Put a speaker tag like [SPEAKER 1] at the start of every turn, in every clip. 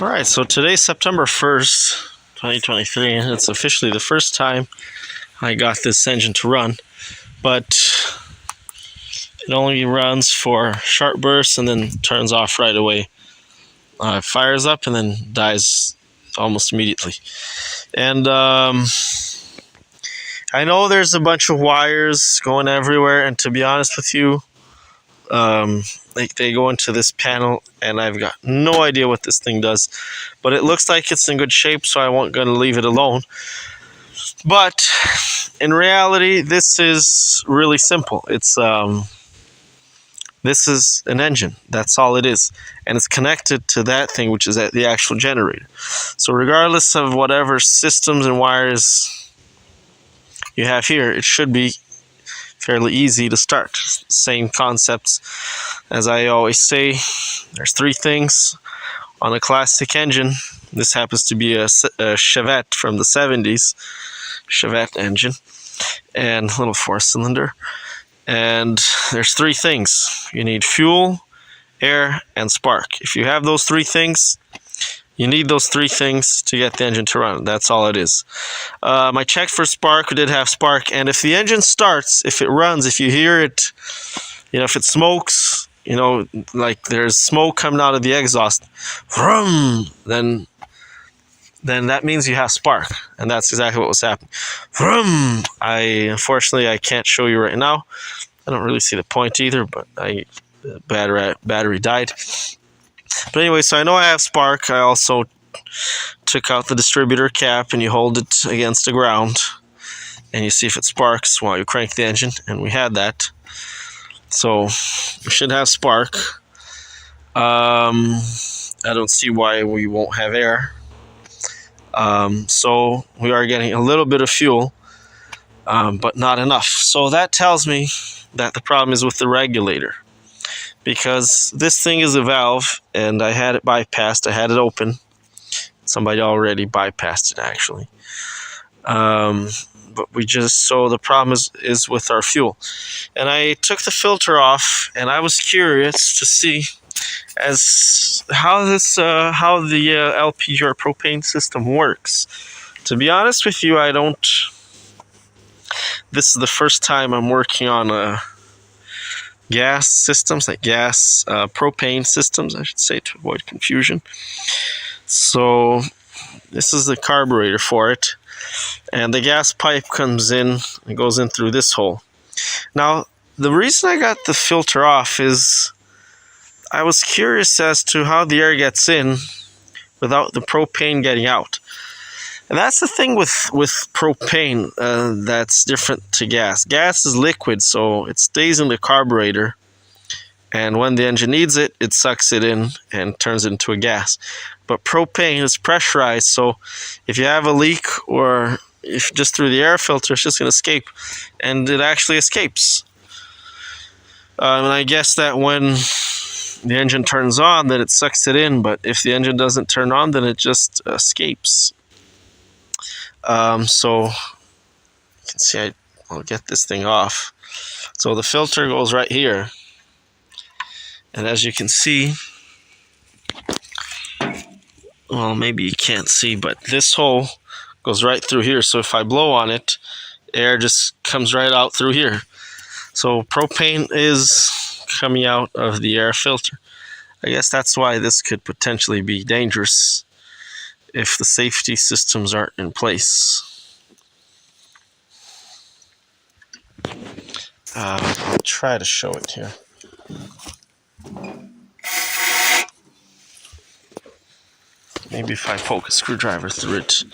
[SPEAKER 1] All right, so today's September 1st, 2023, and it's officially the first time I got this engine to run, but it only runs for short bursts and then turns off right away. It fires up and then dies almost immediately. And I know there's a bunch of wires going everywhere, and to be honest with you, they go into this panel, and I've got no idea what this thing does, but it looks like it's in good shape, so I won't gonna leave it alone. But in reality, this is really simple. This is an engine. That's all it is, and it's connected to that thing, which is at the actual generator. So regardless of whatever systems and wires you have here, it should be fairly easy to start. Same concepts as I always say. There's three things on a classic engine. This happens to be a Chevette from the 70s, Chevette engine, and little 4-cylinder. And there's three things. You need fuel, air, and spark. If you have those three things, you need those three things to get the engine to run. That's all it is. I checked for spark. We did have spark. And if the engine starts, if it runs, if you hear it, if it smokes, like there's smoke coming out of the exhaust, vroom, then that means you have spark. And that's exactly what was happening. Vroom. Unfortunately, I can't show you right now. I don't really see the point either, but the battery died. But anyway, so I know I have spark. I also took out the distributor cap, and you hold it against the ground, and you see if it sparks while you crank the engine, and we had that. So we should have spark. I don't see why we won't have air. So we are getting a little bit of fuel, but not enough. So that tells me that the problem is with the regulator, because this thing is a valve, and I had it bypassed. I had it open. Somebody already bypassed it, actually. But so the problem is with our fuel. And I took the filter off, and I was curious to see how the LPG or propane system works. To be honest with you, this is the first time I'm working on gas systems, like propane systems, I should say, to avoid confusion. So this is the carburetor for it, and the gas pipe comes in and goes in through this hole. Now, the reason I got the filter off is I was curious as to how the air gets in without the propane getting out. And that's the thing with propane that's different to gas. Gas is liquid, so it stays in the carburetor, and when the engine needs it, it sucks it in and turns it into a gas. But propane is pressurized, so if you have a leak, or if just through the air filter, it's just going to escape, and it actually escapes. And I guess that when the engine turns on, that it sucks it in, but if the engine doesn't turn on, then it just escapes. So you can see I'll get this thing off. So the filter goes right here, and as you can see, well, maybe you can't see, but this hole goes right through here. So if I blow on it, air just comes right out through here. So propane is coming out of the air filter. I guess that's why this could potentially be dangerous if the safety systems aren't in place. I'll try to show it here. Maybe if I poke a screwdriver through it,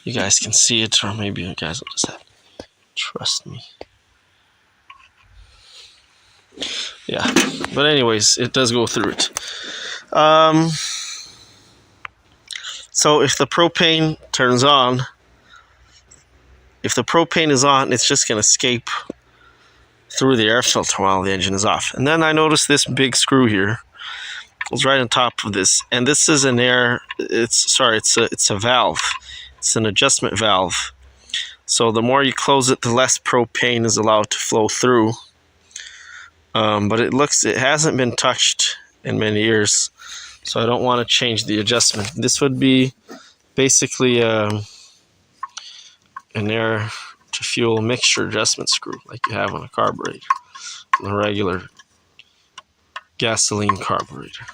[SPEAKER 1] you guys can see it, or maybe you guys will just have to trust me. Yeah, but anyways, it does go through it. So if the propane turns on, if the propane is on, it's just going to escape through the air filter while the engine is off. And then I noticed this big screw here goes right on top of this, and this is it's a valve. It's an adjustment valve. So the more you close it, the less propane is allowed to flow through. But it hasn't been touched in many years. So I don't want to change the adjustment. This would be basically an air to fuel mixture adjustment screw like you have on a carburetor, on a regular gasoline carburetor.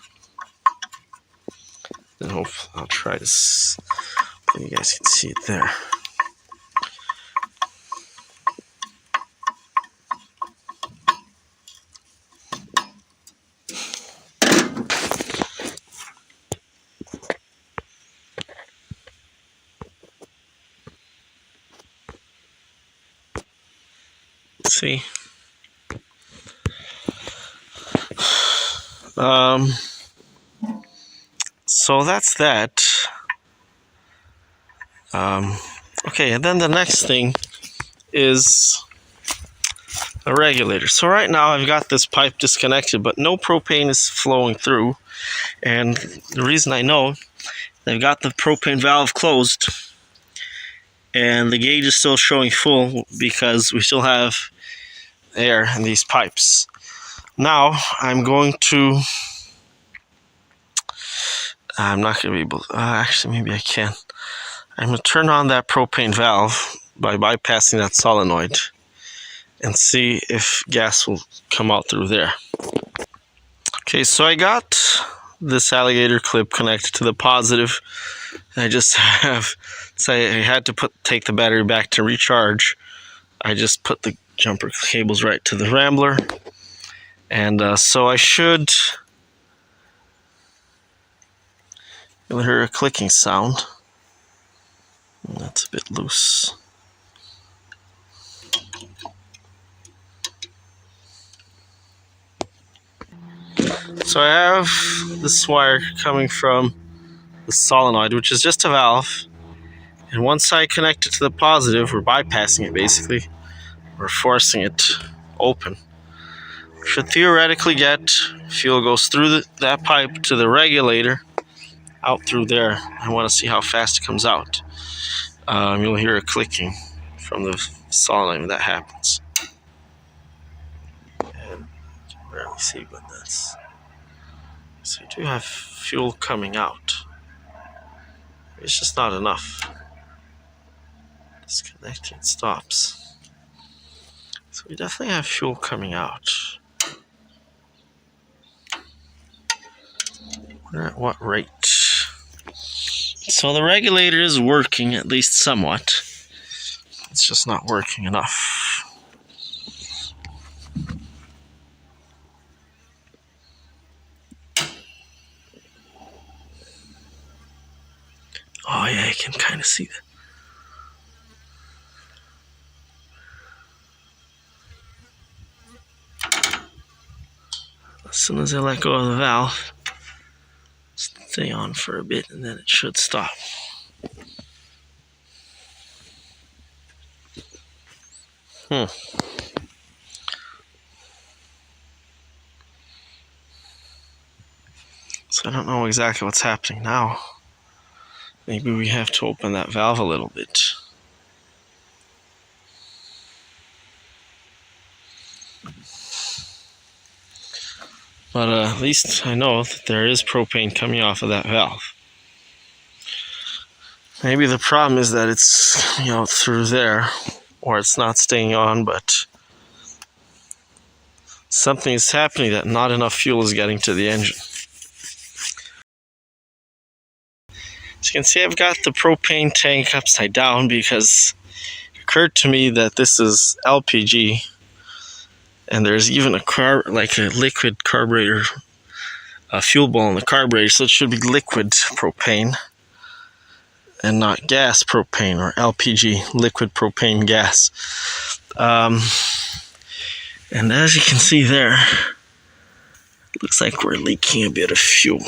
[SPEAKER 1] And hopefully I'll try this. You guys can see it there. See? So that's that. Okay, and then the next thing is a regulator. So right now I've got this pipe disconnected, but no propane is flowing through. And the reason I know, I've got the propane valve closed and the gauge is still showing full because we still have air in these pipes. Now I'm going to, I'm not going to be able to, actually maybe I can. I'm going to turn on that propane valve by bypassing that solenoid and see if gas will come out through there. Okay, so I got this alligator clip connected to the positive. I just have, say I had to take the battery back to recharge. I just put the jumper cables right to the Rambler. And so I should, you'll hear a clicking sound. That's a bit loose. So I have this wire coming from the solenoid, which is just a valve. And once I connect it to the positive, we're bypassing it basically. We're forcing it open. Should theoretically get fuel goes through that pipe to the regulator, out through there. I want to see how fast it comes out. You'll hear a clicking from the solenoid when that happens. And you can barely see, but that's. So you do have fuel coming out. It's just not enough. Disconnecting stops. So we definitely have fuel coming out. We're at what rate? So the regulator is working, at least somewhat. It's just not working enough. Oh yeah, I can kind of see that. As soon as I let go of the valve, stay on for a bit and then it should stop. So I don't know exactly what's happening now. Maybe we have to open that valve a little bit. But at least I know that there is propane coming off of that valve. Maybe the problem is that it's coming out through there, or it's not staying on, but something is happening that not enough fuel is getting to the engine. As you can see, I've got the propane tank upside down because it occurred to me that this is LPG. And there's even a liquid carburetor, fuel bowl in the carburetor, so it should be liquid propane and not gas propane or LPG, liquid propane gas. And as you can see there, it looks like we're leaking a bit of fuel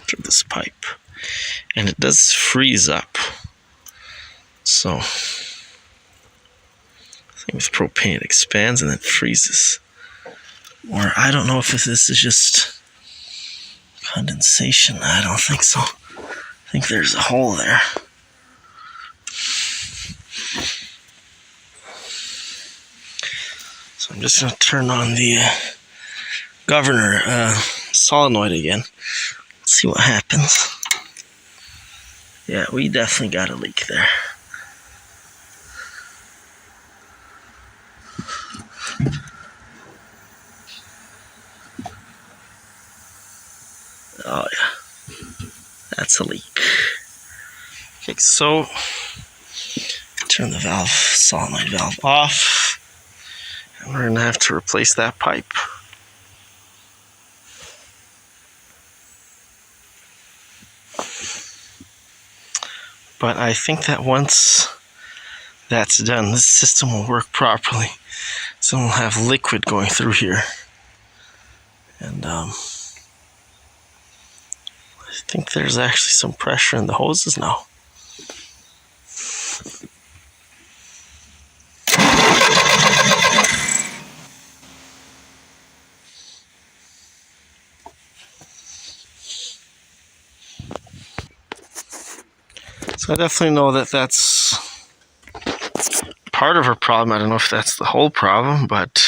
[SPEAKER 1] through this pipe, and it does freeze up. So with propane, it expands and then freezes. Or I don't know if this is just condensation. I don't think so. I think there's a hole there. So I'm just going to turn on the governor solenoid again. Let's see what happens. Yeah, we definitely got a leak there. Oh yeah, that's a leak. Okay, so turn the valve, solenoid valve off, and we're gonna have to replace that pipe. But I think that once that's done, this system will work properly. So we'll have liquid going through here. And I think there's actually some pressure in the hoses now. So I definitely know that that's part of her problem. I don't know if that's the whole problem, but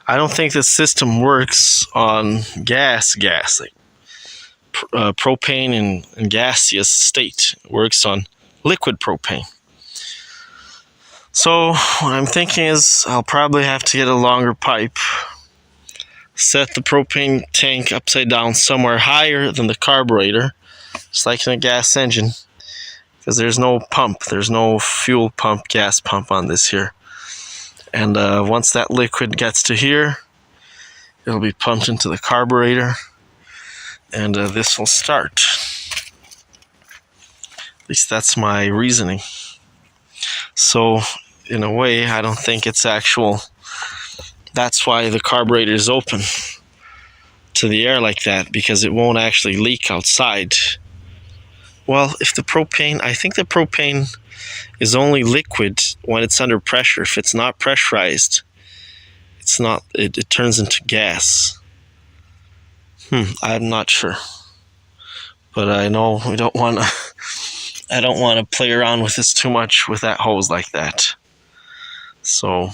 [SPEAKER 1] I don't think the system works on gas, like propane and gaseous state. It works on liquid propane. So what I'm thinking is I'll probably have to get a longer pipe, set the propane tank upside down somewhere higher than the carburetor, just like in a gas engine, because there's no pump, there's no fuel pump, gas pump on this here. And once that liquid gets to here, it'll be pumped into the carburetor, and this will start. At least that's my reasoning. So in a way, I don't think it's actual. That's why the carburetor is open to the air like that, because it won't actually leak outside. Well, if the propane, I think the propane is only liquid when it's under pressure. If it's not pressurized, it's not. It turns into gas. I'm not sure, but I know we don't want to. I don't want to play around with this too much with that hose like that. So